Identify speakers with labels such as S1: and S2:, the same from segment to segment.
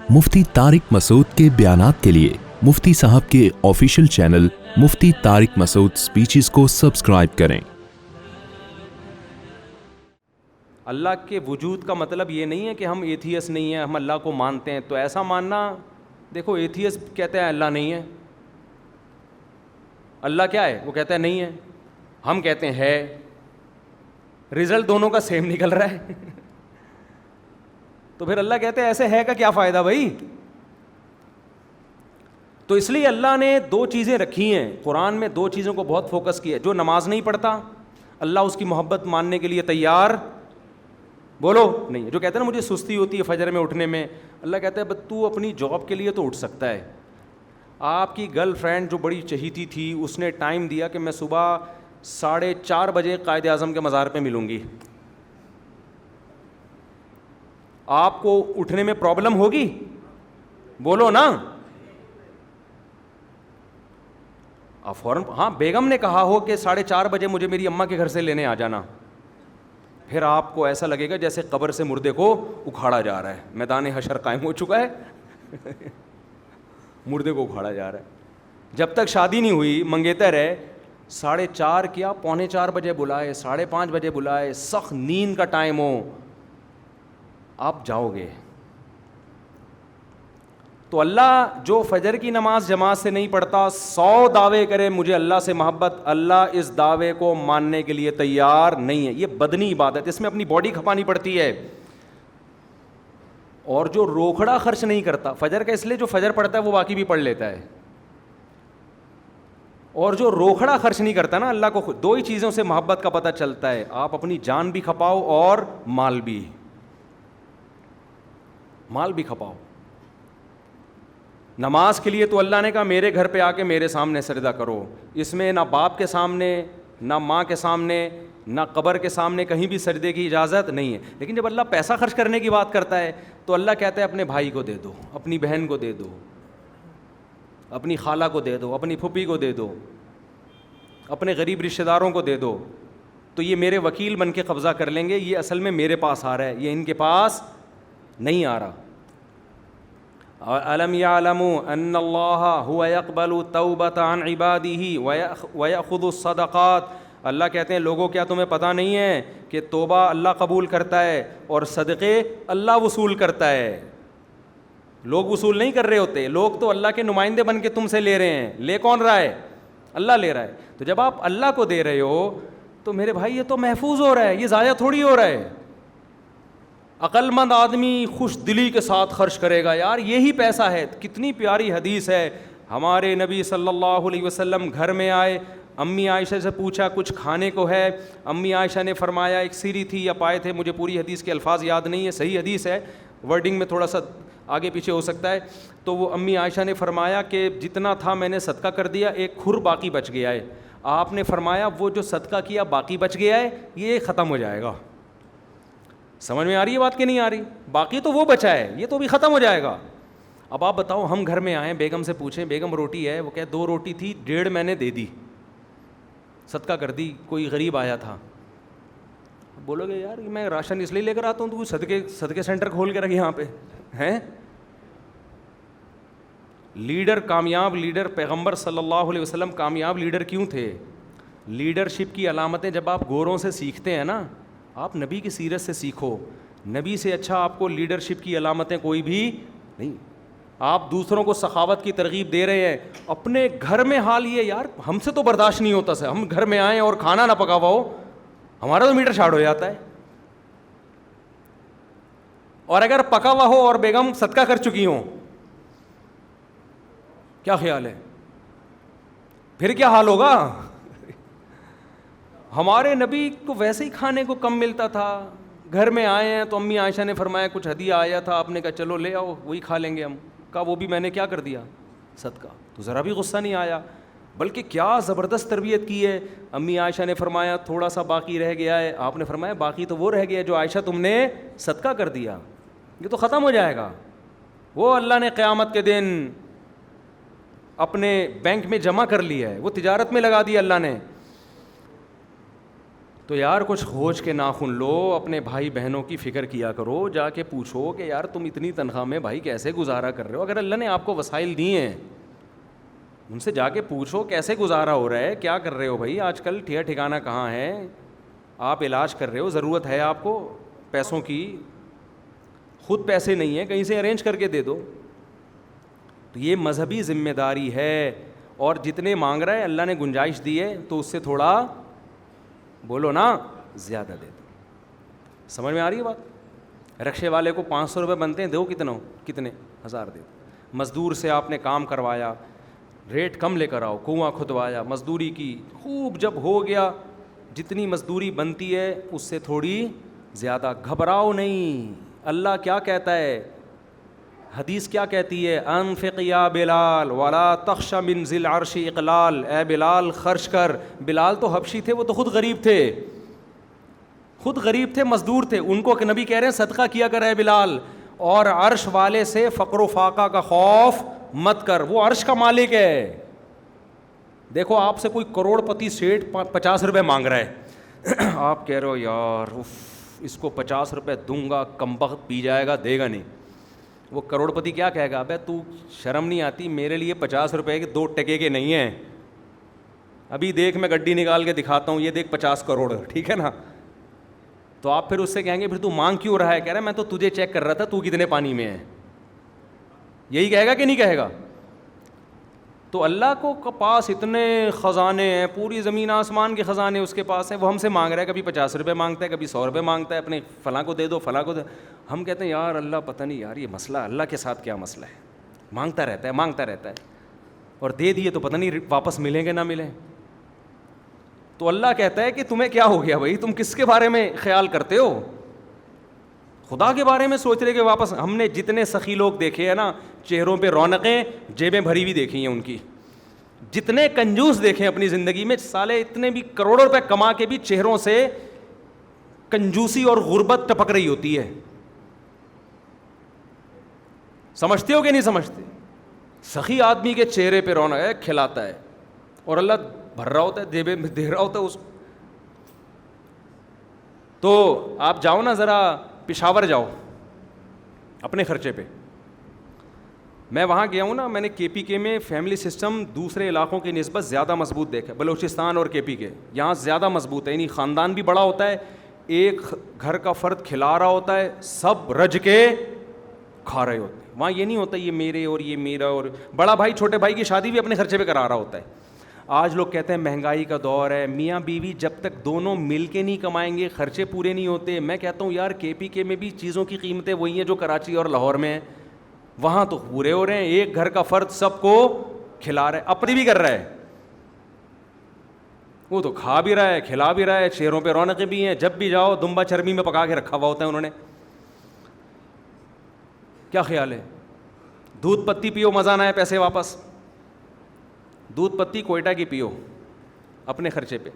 S1: مفتی طارق مسعود کے بیانات کے لیے مفتی صاحب کے آفیشیل چینل مفتی طارق مسعود سپیچز کو سبسکرائب کریں۔
S2: اللہ کے وجود کا مطلب یہ نہیں ہے کہ ہم ایتھیس نہیں ہیں، ہم اللہ کو مانتے ہیں تو ایسا ماننا، دیکھو ایتھیس کہتے ہیں اللہ نہیں ہے، اللہ کیا ہے وہ کہتا ہے نہیں ہے، ہم کہتے ہیں ہے، رزلٹ دونوں کا سیم نکل رہا ہے تو پھر اللہ کہتے ہیں ایسے ہے کا کیا فائدہ بھائی؟ تو اس لیے اللہ نے دو چیزیں رکھی ہیں قرآن میں، دو چیزوں کو بہت فوکس کیا ہے۔ جو نماز نہیں پڑھتا اللہ اس کی محبت ماننے کے لیے تیار بولو نہیں ہے۔ جو کہتے ہیں نا مجھے سستی ہوتی ہے فجر میں اٹھنے میں، اللہ کہتا ہے بس تو اپنی جاب کے لیے تو اٹھ سکتا ہے۔ آپ کی گرل فرینڈ جو بڑی چہیتی تھی اس نے ٹائم دیا کہ میں صبح 4:30 بجے قائد اعظم کے مزار پہ ملوں گی، آپ کو اٹھنے میں پرابلم ہوگی؟ بولو نا۔ آپ فوراً ہاں بیگم نے کہا ہو کہ 4:30 بجے مجھے میری اماں کے گھر سے لینے آ جانا، پھر آپ کو ایسا لگے گا جیسے قبر سے مردے کو اکھاڑا جا رہا ہے، میدان حشر قائم ہو چکا ہے مردے کو اکھاڑا جا رہا ہے۔ جب تک شادی نہیں ہوئی منگیتر ہے، 4:30 کیا 3:45 بجے بلائے، 5:30 بجے بلائے، سخت نیند کا ٹائم ہو، آپ جاؤ گے۔ تو اللہ جو فجر کی نماز جماعت سے نہیں پڑھتا 100 دعوے کرے مجھے اللہ سے محبت، اللہ اس دعوے کو ماننے کے لیے تیار نہیں ہے۔ یہ بدنی عبادت، اس میں اپنی باڈی کھپانی پڑتی ہے۔ اور جو روکھڑا خرچ نہیں کرتا فجر کا، اس لیے جو فجر پڑھتا ہے وہ باقی بھی پڑھ لیتا ہے، اور جو روکھڑا خرچ نہیں کرتا نا، اللہ کو دو ہی چیزوں سے محبت کا پتہ چلتا ہے، آپ اپنی جان بھی کھپاؤ اور مال بھی کھپاؤ۔ نماز کے لیے تو اللہ نے کہا میرے گھر پہ آ کے میرے سامنے سجدہ کرو، اس میں نہ باپ کے سامنے، نہ ماں کے سامنے، نہ قبر کے سامنے کہیں بھی سجدے کی اجازت نہیں ہے۔ لیکن جب اللہ پیسہ خرچ کرنے کی بات کرتا ہے تو اللہ کہتا ہے اپنے بھائی کو دے دو، اپنی بہن کو دے دو، اپنی خالہ کو دے دو، اپنی پھوپھی کو دے دو، اپنے غریب رشتہ داروں کو دے دو، تو یہ میرے وکیل بن کے قبضہ کر لیں گے، یہ اصل میں میرے پاس آ رہا ہے، یہ ان کے پاس نہیں آ رہا۔ أَلَمْ يَعْلَمُوا أَنَّ اللَّهَ هُوَ يَقْبَلُ التَّوْبَةَ عَنْ عِبَادِهِ وَيَأْخُذُ الصَّدَقَاتِ۔ اللہ کہتے ہیں لوگوں کیا تمہیں پتہ نہیں ہے کہ توبہ اللہ قبول کرتا ہے اور صدقے اللہ وصول کرتا ہے؟ لوگ وصول نہیں کر رہے ہوتے، لوگ تو اللہ کے نمائندے بن کے تم سے لے رہے ہیں۔ لے کون رہا ہے؟ اللہ لے رہا ہے۔ تو جب آپ اللہ کو دے رہے ہو تو میرے بھائی یہ تو محفوظ ہو رہا ہے، یہ ضائع تھوڑی ہو رہا ہے۔ عقل مند آدمی خوش دلی کے ساتھ خرچ کرے گا، یار یہی پیسہ ہے۔ کتنی پیاری حدیث ہے، ہمارے نبی صلی اللہ علیہ وسلم گھر میں آئے، امی عائشہ سے پوچھا کچھ کھانے کو ہے؟ امی عائشہ نے فرمایا ایک سیری تھی یا پائے تھے، مجھے پوری حدیث کے الفاظ یاد نہیں ہے، صحیح حدیث ہے، ورڈنگ میں تھوڑا سا آگے پیچھے ہو سکتا ہے۔ تو وہ امی عائشہ نے فرمایا کہ جتنا تھا میں نے صدقہ کر دیا، ایک کھر باقی بچ گیا ہے۔ آپ نے فرمایا وہ جو صدقہ کیا باقی بچ گیا ہے یہ ختم ہو جائے گا۔ سمجھ میں آ رہی ہے بات کہ نہیں آ رہی؟ باقی تو وہ بچا ہے، یہ تو بھی ختم ہو جائے گا۔ اب آپ بتاؤ، ہم گھر میں آئیں، بیگم سے پوچھیں بیگم روٹی ہے؟ وہ کہ 2 روٹی تھی، 1.5 میں نے دے دی، صدقہ کر دی۔ کوئی غریب آیا تھا، بولو گے یار میں راشن اس لیے لے کر آتا ہوں تو وہ صدقے سینٹر کھول کے رکھے یہاں پہ ہیں۔ لیڈر، کامیاب لیڈر، پیغمبر صلی اللہ علیہ وسلم کامیاب لیڈر کیوں تھے؟ لیڈرشپ کی علامتیں جب آپ گوروں سے سیکھتے ہیں نا، آپ نبی کی سیرت سے سیکھو، نبی سے اچھا آپ کو لیڈرشپ کی علامتیں کوئی بھی نہیں۔ آپ دوسروں کو سخاوت کی ترغیب دے رہے ہیں، اپنے گھر میں حال یہ یار ہم سے تو برداشت نہیں ہوتا سے، ہم گھر میں آئیں اور کھانا نہ پکا ہوا ہو، ہمارا تو میٹر شارٹ ہو جاتا ہے۔ اور اگر پکا ہوا ہو اور بیگم صدقہ کر چکی ہوں، کیا خیال ہے؟ پھر کیا حال ہوگا؟ ہمارے نبی کو ویسے ہی کھانے کو کم ملتا تھا، گھر میں آئے ہیں تو امی عائشہ نے فرمایا کچھ ہدیہ آیا تھا، آپ نے کہا چلو لے آؤ وہی کھا لیں گے ہم، کہا وہ بھی میں نے کیا کر دیا؟ صدقہ۔ تو ذرا بھی غصہ نہیں آیا، بلکہ کیا زبردست تربیت کی ہے۔ امی عائشہ نے فرمایا تھوڑا سا باقی رہ گیا ہے، آپ نے فرمایا باقی تو وہ رہ گیا جو عائشہ تم نے صدقہ کر دیا، یہ تو ختم ہو جائے گا، وہ اللہ نے قیامت کے دن اپنے بینک میں جمع کر لیا ہے، وہ تجارت میں لگا دیا اللہ نے۔ تو یار کچھ کھوج کے ناخن لو, اپنے بھائی بہنوں کی فکر کیا کرو, جا کے پوچھو کہ یار تم اتنی تنخواہ میں بھائی کیسے گزارا کر رہے ہو. اگر اللہ نے آپ کو وسائل دیے ہیں, ان سے جا کے پوچھو کیسے گزارا ہو رہا ہے, کیا کر رہے ہو بھائی, آج کل ٹھیا ٹھکانا کہاں ہے, آپ علاج کر رہے ہو, ضرورت ہے آپ کو پیسوں کی, خود پیسے نہیں ہیں, کہیں سے ارینج کر کے دے دو. تو یہ مذہبی ذمہ داری ہے. اور جتنے مانگ رہا ہے اللہ نے گنجائش دی ہے تو اس سے تھوڑا بولو نا زیادہ دے دو. سمجھ میں آ رہی ہے بات؟ رکشے والے کو 500 روپے بنتے ہیں, دو کتنے 1000 دے دو. مزدور سے آپ نے کام کروایا, ریٹ کم لے کر آؤ, کنواں کھدوایا, مزدوری کی خوب, جب ہو گیا جتنی مزدوری بنتی ہے اس سے تھوڑی زیادہ. گھبراؤ نہیں. اللہ کیا کہتا ہے, حدیث کیا کہتی ہے, انفق یا بلال ولا تخش من ذی العرش اقلال, اے بلال خرچ کر. بلال تو حبشی تھے, وہ تو خود غریب تھے, مزدور تھے, ان کو کہ نبی کہہ رہے ہیں صدقہ کیا کر اے بلال, اور عرش والے سے فقر و فاقہ کا خوف مت کر, وہ عرش کا مالک ہے. دیکھو آپ سے کوئی کروڑ پتی سیٹ 50 روپے مانگ رہا ہے, آپ کہہ رہے ہو یار اس کو 50 روپے دوں گا, کمبخت پی جائے گا, دے گا نہیں. وہ کروڑ پتی کیا کہے گا, ابے تو شرم نہیں آتی, میرے لیے 50 روپے کے 2 ٹکے کے نہیں ہیں, ابھی دیکھ میں گڈی نکال کے دکھاتا ہوں, یہ دیکھ 50 کروڑ, ٹھیک ہے نا. تو آپ پھر اس سے کہیں گے پھر تو مانگ کیوں رہا ہے, کہہ رہا ہے میں تو تجھے چیک کر رہا تھا تو کتنے پانی میں ہے. یہی کہے گا کہ نہیں کہے گا؟ تو اللہ کو پاس اتنے خزانے ہیں, پوری زمین آسمان کے خزانے اس کے پاس ہیں, وہ ہم سے مانگ رہا ہے, کبھی 50 روپے مانگتا ہے, کبھی 100 روپے مانگتا ہے, اپنے فلاں کو دے دو, فلاں کو دے. ہم کہتے ہیں یار اللہ پتہ نہیں یار یہ مسئلہ اللہ کے ساتھ کیا مسئلہ ہے, مانگتا رہتا ہے, اور دے دیے تو پتہ نہیں واپس ملیں گے نہ ملیں. تو اللہ کہتا ہے کہ تمہیں کیا ہو گیا بھائی, تم کس کے بارے میں خیال کرتے ہو, خدا کے بارے میں سوچ رہے کہ واپس. ہم نے جتنے سخی لوگ دیکھے ہیں نا, چہروں پہ رونقیں, جیبیں بھری ہوئی دیکھی ہیں ان کی. جتنے کنجوس دیکھیں اپنی زندگی میں, سالے اتنے بھی کروڑوں روپے کما کے بھی چہروں سے کنجوسی اور غربت ٹپک رہی ہوتی ہے. سمجھتے ہو کہ نہیں سمجھتے؟ سخی آدمی کے چہرے پہ رونق ہے, کھلاتا ہے, اور اللہ بھر رہا ہوتا ہے, جیبیں میں دے رہا ہوتا ہے اس. تو آپ جاؤ نا ذرا پشاور جاؤ اپنے خرچے پہ. میں وہاں گیا ہوں نا, میں نے کے پی کے میں فیملی سسٹم دوسرے علاقوں کی نسبت زیادہ مضبوط دیکھا. بلوچستان اور کے پی کے یہاں زیادہ مضبوط ہے, یعنی خاندان بھی بڑا ہوتا ہے, ایک گھر کا فرد کھلا رہا ہوتا ہے, سب رج کے کھا رہے ہوتے ہیں. وہاں یہ نہیں ہوتا یہ میرے اور یہ میرا, اور بڑا بھائی چھوٹے بھائی کی شادی بھی اپنے خرچے پہ کرا رہا ہوتا ہے. آج لوگ کہتے ہیں مہنگائی کا دور ہے, میاں بیوی جب تک دونوں مل کے نہیں کمائیں گے خرچے پورے نہیں ہوتے. میں کہتا ہوں یار کے پی کے میں بھی چیزوں کی قیمتیں وہی ہیں جو کراچی اور لاہور میں ہیں, وہاں تو پورے ہو رہے ہیں, ایک گھر کا فرد سب کو کھلا رہا ہے, اپنی بھی کر رہا ہے, وہ تو کھا بھی رہا ہے کھلا بھی رہا ہے, چہروں پہ رونقیں بھی ہیں. جب بھی جاؤ دمبا چربی میں پکا کے رکھا ہوا ہوتا ہے انہوں نے. کیا خیال ہے؟ دودھ پتی پیو, مزہ نہ ہے پیسے واپس. دودھ پتی کوئٹہ کی پیو اپنے خرچے پہ.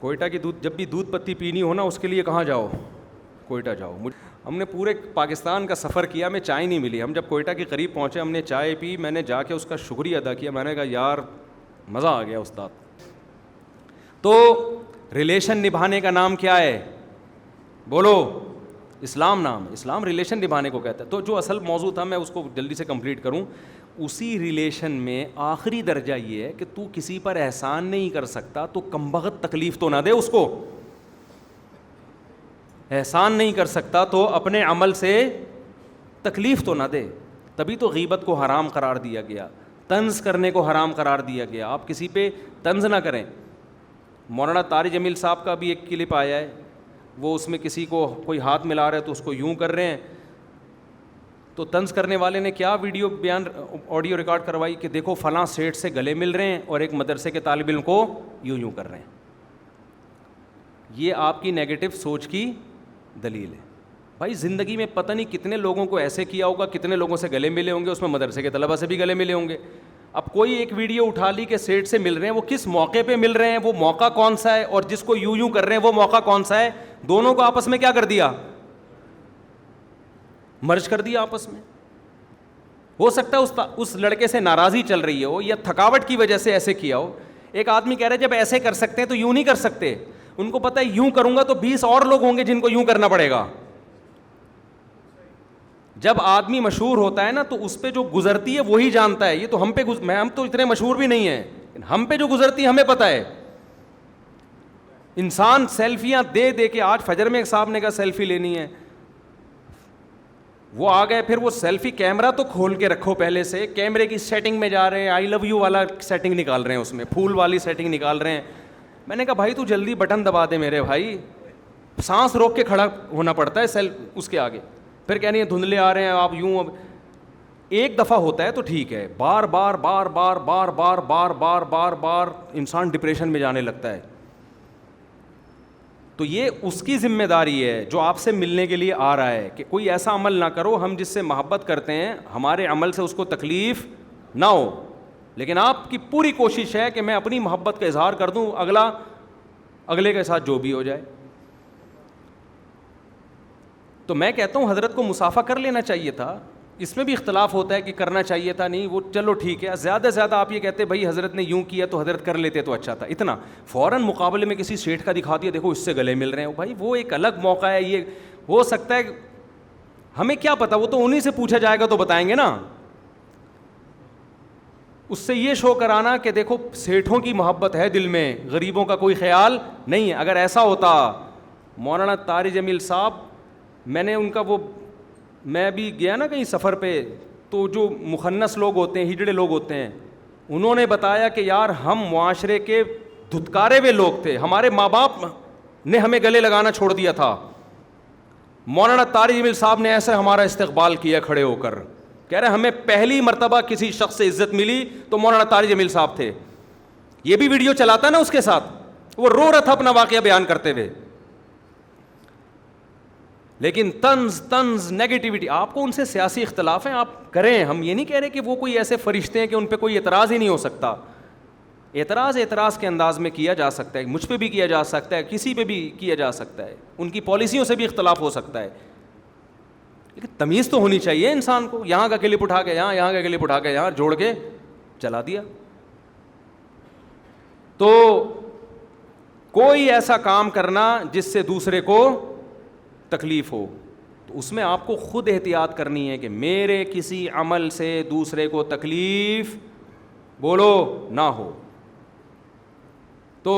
S2: کوئٹہ کی دودھ, جب بھی دودھ پتی پینی ہو نا اس کے لیے کہاں جاؤ, کوئٹہ جاؤ. ہم نے پورے پاکستان کا سفر کیا, ہمیں چائے نہیں ملی. ہم جب کوئٹہ کے قریب پہنچے ہم نے چائے پی, میں نے جا کے اس کا شکریہ ادا کیا. میں نے کہا یار مزہ آ گیا استاد. تو ریلیشن نبھانے کا نام کیا ہے بولو؟ اسلام نام. اسلام ریلیشن نبھانے کو کہتا ہے. تو جو اصل موضوع تھا میں اس کو جلدی سے کمپلیٹ کروں. اسی ریلیشن میں آخری درجہ یہ ہے کہ تو کسی پر احسان نہیں کر سکتا تو کمبخت تکلیف تو نہ دے اس کو. احسان نہیں کر سکتا تو اپنے عمل سے تکلیف تو نہ دے. تبھی تو غیبت کو حرام قرار دیا گیا, طنز کرنے کو حرام قرار دیا گیا. آپ کسی پہ طنز نہ کریں. مولانا طارق جمیل صاحب کا بھی ایک کلپ آیا ہے, وہ اس میں کسی کو کوئی ہاتھ ملا رہا ہے تو اس کو یوں کر رہے ہیں, تو طنز کرنے والے نے کیا ویڈیو بیان آڈیو ریکارڈ کروائی کہ دیکھو فلاں سیٹ سے گلے مل رہے ہیں اور ایک مدرسے کے طالب علم کو یوں کر رہے ہیں. یہ آپ کی نیگیٹو سوچ کی دلیل ہے. بھائی زندگی میں پتہ نہیں کتنے لوگوں کو ایسے کیا ہوگا, کتنے لوگوں سے گلے ملے ہوں گے, اس میں مدرسے کے طلبہ سے بھی گلے ملے ہوں گے. اب کوئی ایک ویڈیو اٹھا لی کہ سیٹ سے مل رہے ہیں, وہ کس موقع پہ مل رہے ہیں, وہ موقع کون سا ہے, اور جس کو یوں کر رہے ہیں وہ موقع کون سا ہے, دونوں کو آپس میں کیا کر دیا, مرج کر دیا آپس میں. ہو سکتا ہے اس لڑکے سے ناراضی چل رہی ہو یا تھکاوٹ کی وجہ سے ایسے کیا ہو. ایک آدمی کہہ رہا ہے جب ایسے کر سکتے ہیں تو یوں نہیں کر سکتے. ان کو پتہ ہے یوں کروں گا تو 20 اور لوگ ہوں گے جن کو یوں کرنا پڑے گا. جب آدمی مشہور ہوتا ہے نا تو اس پہ جو گزرتی ہے وہی جانتا ہے. یہ تو ہم پہ ہم تو اتنے مشہور بھی نہیں ہیں, ہم پہ جو گزرتی ہے ہمیں پتہ ہے. انسان سیلفیاں دے دے کے, آج فجر میں ایک صاحب نے کہا سیلفی لینی ہے, وہ آ گئے, پھر وہ سیلفی کیمرہ تو کھول کے رکھو پہلے سے, کیمرے کی سیٹنگ میں جا رہے ہیں, آئی لو یو والا سیٹنگ نکال رہے ہیں, اس میں پھول والی سیٹنگ نکال رہے ہیں. میں نے کہا بھائی تو جلدی بٹن دبا دے میرے بھائی, سانس روک کے کھڑا ہونا پڑتا ہے اس کے آگے. پھر کہہ رہی ہیں دھندلے آ رہے ہیں آپ یوں. اب ایک دفعہ ہوتا ہے تو ٹھیک ہے, بار بار بار بار بار بار بار بار بار بار انسان ڈپریشن میں جانے لگتا ہے. تو یہ اس کی ذمہ داری ہے جو آپ سے ملنے کے لیے آ رہا ہے کہ کوئی ایسا عمل نہ کرو, ہم جس سے محبت کرتے ہیں ہمارے عمل سے اس کو تکلیف نہ ہو, لیکن آپ کی پوری کوشش ہے کہ میں اپنی محبت کا اظہار کر دوں, اگلے کے ساتھ جو بھی ہو جائے. تو میں کہتا ہوں حضرت کو مسافہ کر لینا چاہیے تھا. اس میں بھی اختلاف ہوتا ہے کہ کرنا چاہیے تھا نہیں, وہ چلو ٹھیک ہے. زیادہ سے زیادہ آپ یہ کہتے بھائی حضرت نے یوں کیا تو حضرت کر لیتے تو اچھا تھا. اتنا فوراً مقابلے میں کسی سیٹھ کا دکھا دیا, دیکھو اس سے گلے مل رہے ہیں, بھائی وہ ایک الگ موقع ہے. یہ ہو سکتا ہے, ہمیں کیا پتا, وہ تو انہیں سے پوچھا جائے گا تو بتائیں گے نا. اس سے یہ شو کرانا کہ دیکھو سیٹھوں کی محبت ہے دل میں, غریبوں کا کوئی خیال نہیں ہے. اگر ایسا ہوتا, مولانا طارق جمیل صاحب, میں نے ان کا میں بھی گیا نا کہیں سفر پہ, تو جو مخنث لوگ ہوتے ہیں, ہجڑے لوگ ہوتے ہیں, انہوں نے بتایا کہ یار ہم معاشرے کے دھتکارے ہوئے لوگ تھے, ہمارے ماں باپ نے ہمیں گلے لگانا چھوڑ دیا تھا. مولانا طارق جمیل صاحب نے ایسے ہمارا استقبال کیا کھڑے ہو کر, کہہ رہے ہمیں پہلی مرتبہ کسی شخص سے عزت ملی تو مولانا طارق جمیل صاحب تھے. یہ بھی ویڈیو چلاتا نا اس کے ساتھ, وہ رو رہا تھا اپنا واقعہ بیان کرتے ہوئے. لیکن طنز نیگیٹیوٹی, آپ کو ان سے سیاسی اختلاف ہیں آپ کریں, ہم یہ نہیں کہہ رہے کہ وہ کوئی ایسے فرشتے ہیں کہ ان پہ کوئی اعتراض ہی نہیں ہو سکتا. اعتراض کے انداز میں کیا جا سکتا ہے, مجھ پہ بھی کیا جا سکتا ہے, کسی پہ بھی کیا جا سکتا ہے, ان کی پالیسیوں سے بھی اختلاف ہو سکتا ہے, لیکن تمیز تو ہونی چاہیے انسان کو. یہاں کا کلپ اٹھا کے یہاں کا کلپ اٹھا کے یہاں جوڑ کے چلا دیا. تو کوئی ایسا کام کرنا جس سے دوسرے کو تکلیف ہو, تو اس میں آپ کو خود احتیاط کرنی ہے کہ میرے کسی عمل سے دوسرے کو تکلیف بولو نہ ہو. تو